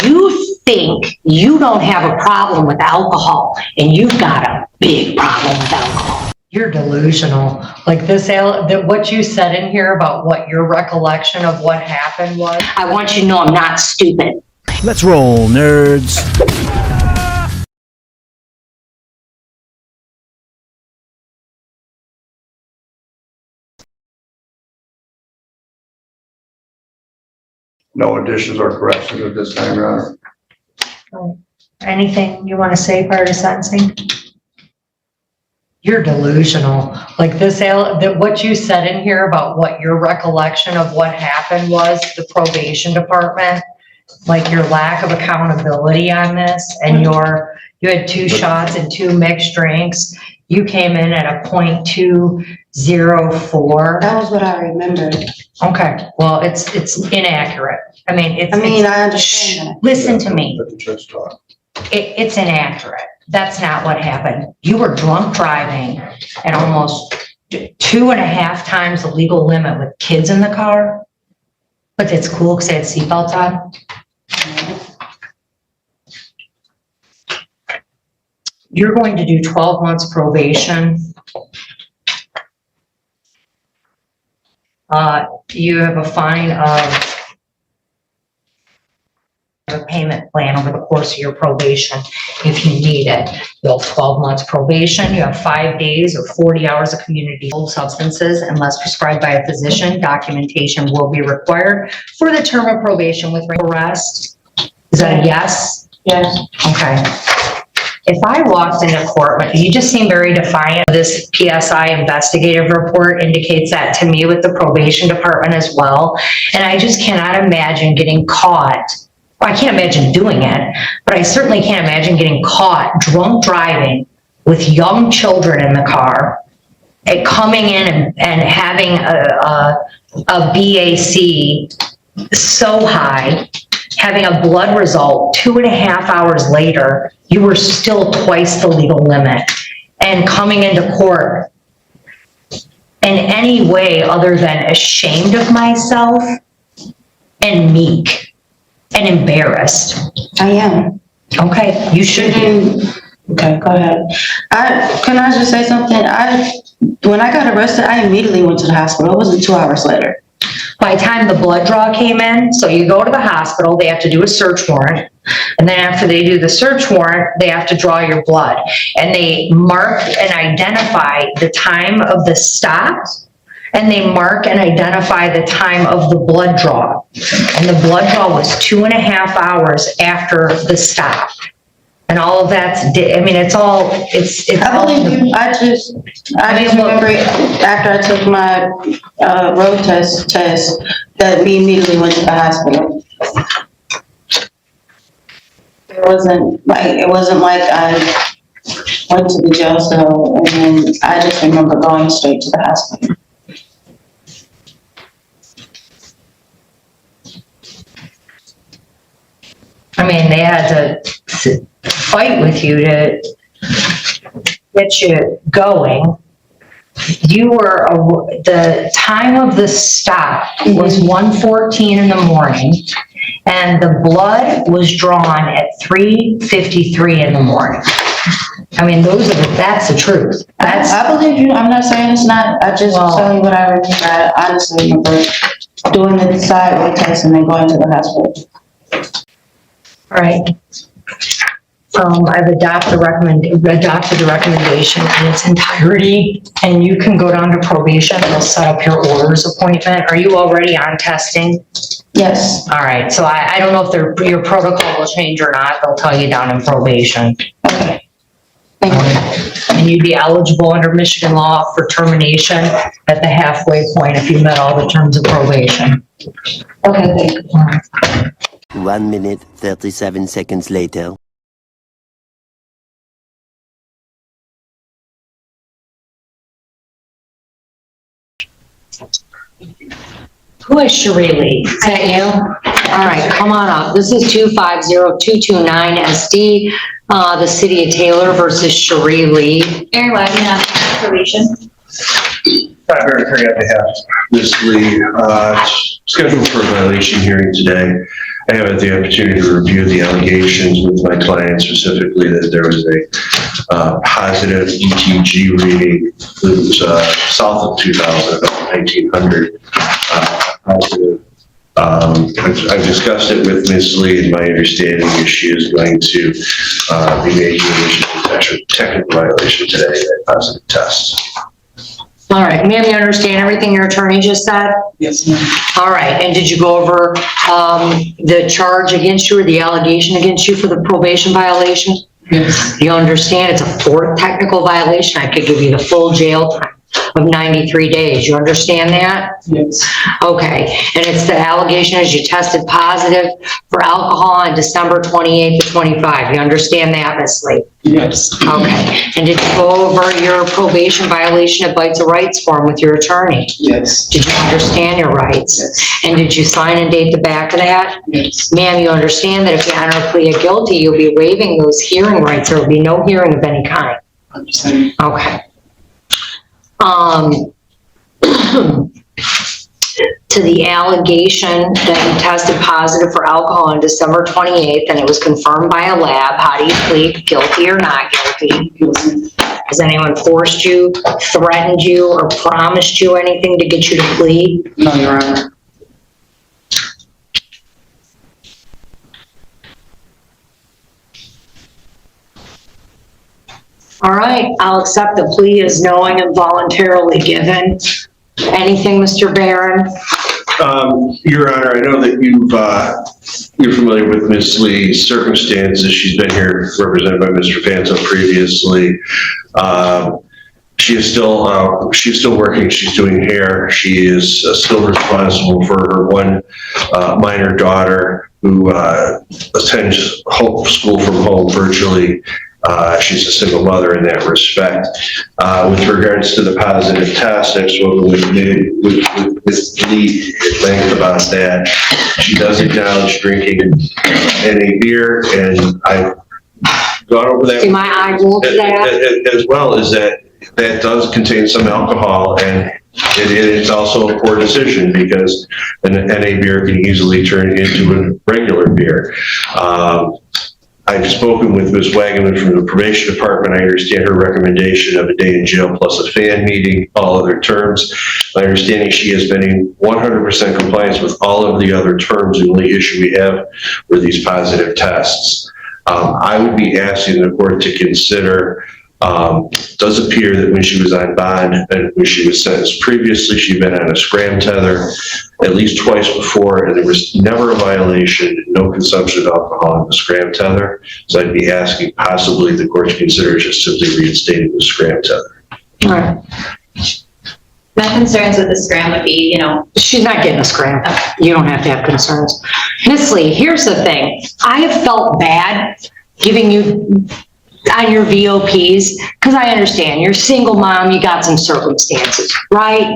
You think you don't have a problem with alcohol, and you've got a big problem with alcohol. You're delusional. Like what you said in here about what your recollection of what happened was. I want you to know I'm not stupid. Let's roll, nerds. No additions or corrections at this time, Your Honor. Anything you want to say prior to sentencing? You're delusional. Like what you said in here about what your recollection of what happened was, the probation department, like your lack of accountability on this, and you had 2 shots and 2 mixed drinks. You came in at a .204. That was what I remembered. Okay, well, it's inaccurate. I mean, I understand that. Listen to me. Let the judge talk. It's inaccurate. That's not what happened. You were drunk driving at almost 2.5 times the legal limit with kids in the car. But it's cool because they had seatbelts on. You're going to do 12 months probation. You have a fine of a payment plan over the course of your probation if you need it. You'll have 12 months probation. You have 5 days or 40 hours of community substances unless prescribed by a physician. Documentation will be required for the term of probation with arrest. Is that a yes? Yes. Okay. If I walked into court, you just seem very defiant. This PSI investigative report indicates that to me with the probation department as well. And I just cannot imagine getting caught. Well, I can't imagine doing it, but I certainly can't imagine getting caught drunk driving with young children in the car and coming in and having a BAC so high, having a blood result 2.5 hours later, you were still twice the legal limit, and coming into court in any way other than ashamed of myself and meek and embarrassed. I am. Okay, you should be. Okay, go ahead. Can I just say something? When I got arrested, I immediately went to the hospital. It wasn't 2 hours later. By the time the blood draw came in, so you go to the hospital, they have to do a search warrant. And then after they do the search warrant, they have to draw your blood. And they mark and identify the time of the stop, and they mark and identify the time of the blood draw. And the blood draw was 2.5 hours after the stop. And all of that's, I mean, it's all. I believe you. I just remember after I took my road test that we immediately went to the hospital. It wasn't like I went to the jail cell, and then I just remember going straight to the hospital. I mean, they had to fight with you to get you going. You were, the time of the stop was 1:14 in the morning, and the blood was drawn at 3:53 in the morning. I mean, that's the truth. I believe you. I'm not saying it's not. I just telling you what I remember. I honestly remember doing the sideway test and then going to the hospital. All right. I've adopted the recommendation in its entirety, and you can go down to probation. They'll set up your orders appointment. Are you already on testing? Yes. All right. So I don't know if your protocol will change or not. They'll tell you down in probation. Okay. Thank you. And you'd be eligible under Michigan law for termination at the halfway point if you met all the terms of probation. Okay, thank you. 1 minute, 37 seconds later. Who is Cherie Lee? Is that you? All right, come on up. This is 250229SD, the City of Taylor versus Cherie Lee. Very well, probation. Pat Barrett, attorney on behalf of Ms. Lee, scheduled for a violation hearing today. I have had the opportunity to review the allegations with my client, specifically that there was a positive ETG reading that was south of 2000, about 1900. Positive. I've discussed it with Ms. Lee, and my understanding is she is going to be making a technical violation today, that positive test. All right, ma'am, you understand everything your attorney just said? Yes, ma'am. All right, and did you go over the charge against you or the allegation against you for the probation violation? Yes. You understand it's a fourth technical violation. I could give you the full jail time of 93 days. You understand that? Yes. Okay, and it's the allegation is you tested positive for alcohol on December 28th to 25. You understand that, Ms. Lee? Yes. Okay, and did you go over your probation violation of Bites of Rights form with your attorney? Yes. Did you understand your rights? Yes. And did you sign and date the back of that? Yes. Ma'am, you understand that if you enter a plea of guilty, you'll be waiving those hearing rights. There will be no hearing of any kind. Understand. Okay. To the allegation that you tested positive for alcohol on December 28th and it was confirmed by a lab, how do you plead, guilty or not guilty? Guilty. Has anyone forced you, threatened you, or promised you anything to get you to plead? No, Your Honor. All right, I'll accept the plea as knowing and voluntarily given. Anything, Mr. Barron? Your Honor, I know that you're familiar with Ms. Lee's circumstances. She's been here represented by Mr. Fanto previously. She's still working. She's doing hair. She is still responsible for her one minor daughter who attends school from home virtually. She's a single mother in that respect. With regards to the positive test, I've spoken with Lee at length about that. She does acknowledge drinking any beer, and I've gone over that. See my eye roll to that? As well as that does contain some alcohol, and it is also a poor decision because an NA beer can easily turn into a regular beer. I've spoken with Ms. Wagaman from the probation department. I understand her recommendation of a day in jail plus a fan meeting, all other terms. My understanding she has been in 100% compliance with all of the other terms. The only issue we have were these positive tests. I would be asking the court to consider, does appear that when she was on bond and when she was sentenced previously, she'd been on a scram tether at least twice before, and there was never a violation, no consumption of alcohol on the scram tether. So I'd be asking possibly the court to consider just simply reinstating the scram tether. All right. My concerns with the scram would be, She's not getting a scram. You don't have to have concerns. Miss Lee, here's the thing. I have felt bad giving you on your VOPs, because I understand you're a single mom, you got some circumstances, right?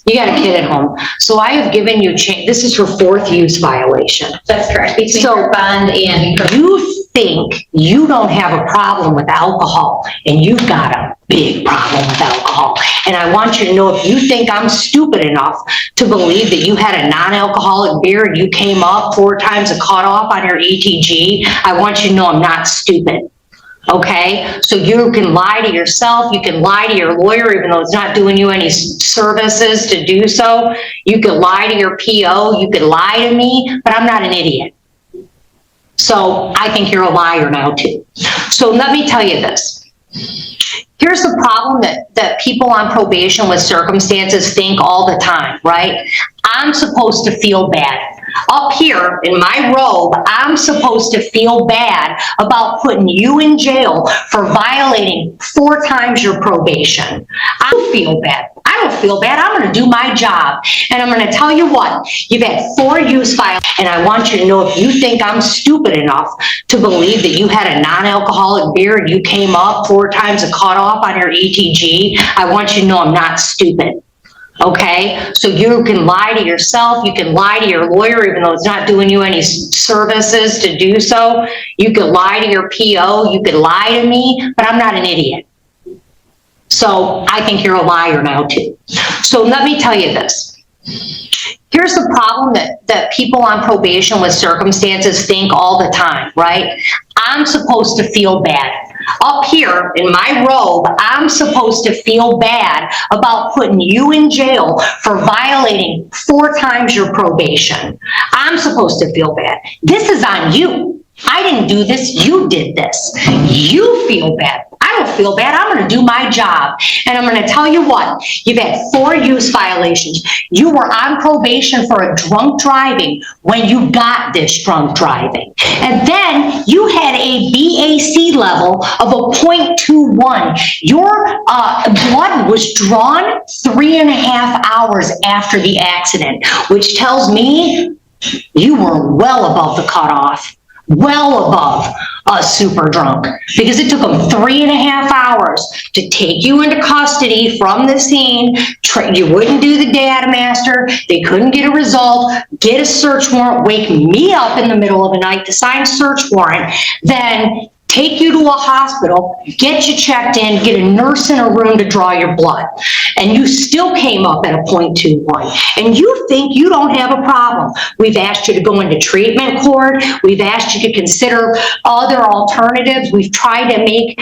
You got a kid at home. So I have given you, this is her fourth use violation. that's correct, between So- her bond and her. You think you don't have a problem with alcohol, and you've got a big problem with alcohol. And I want you to know, if you think I'm stupid enough to believe that you had a non-alcoholic beer and you came up 4 times a cutoff on your ETG, I want you to know I'm not stupid. Okay, so you can lie to yourself, you can lie to your lawyer, even though it's not doing you any services to do so. You could lie to your PO, you could lie to me, but I'm not an idiot. So I think you're a liar now too. So let me tell you this. Here's the problem that people on probation with circumstances think all the time, right? I'm supposed to feel bad. Up here in my robe, I'm supposed to feel bad about putting you in jail for violating 4 times your probation. I don't feel bad. I don't feel bad. I'm going to do my job. And I'm going to tell you what, you've had 4 use violations, and I want you to know, if you think I'm stupid enough to believe that you had a non-alcoholic beer and you came up 4 times a cutoff on your ETG, I want you to know I'm not stupid. Okay, so you can lie to yourself, you can lie to your lawyer, even though it's not doing you any services to do so. You could lie to your PO, you could lie to me, but I'm not an idiot. So I think you're a liar now too. So let me tell you this. Here's the problem that people on probation with circumstances think all the time, right? I'm supposed to feel bad. Up here in my robe, I'm supposed to feel bad about putting you in jail for violating 4 times your probation. I'm supposed to feel bad. This is on you. I didn't do this, you did this. You feel bad. I don't feel bad, I'm gonna do my job. And I'm gonna tell you what, you've had 4 use violations. You were on probation for a drunk driving when you got this drunk driving. And then you had a BAC level of a 0.21. Your blood was drawn 3.5 hours after the accident, which tells me you were well above the cutoff. Well above a super drunk, because it took them 3.5 hours to take you into custody from the scene. You wouldn't do the data master. They couldn't get a result, get a search warrant, wake me up in the middle of the night to sign a search warrant, then take you to a hospital, get you checked in, get a nurse in a room to draw your blood. And you still came up at a 0.21. And you think you don't have a problem. We've asked you to go into treatment court. We've asked you to consider other alternatives. We've tried to make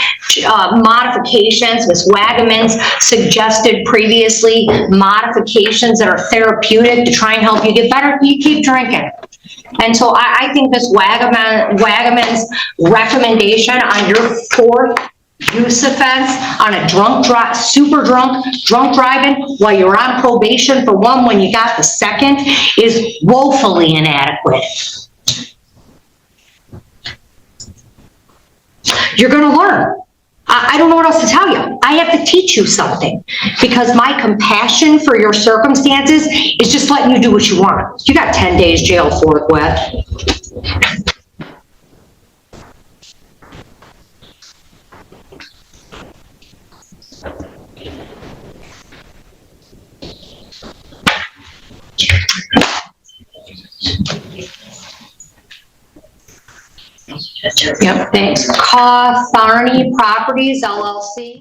modifications. Ms. Wagaman's suggested previously modifications that are therapeutic to try and help you get better. You keep drinking. And so I think this Wagaman's recommendation on your 4th use offense on a super drunk driving while you're on probation for 1 when you got the 2nd is woefully inadequate. You're gonna learn. I don't know what else to tell you. I have to teach you something because my compassion for your circumstances is just letting you do what you want. You got 10 days jail forthwith. Yep, thanks. Carney Properties, LLC.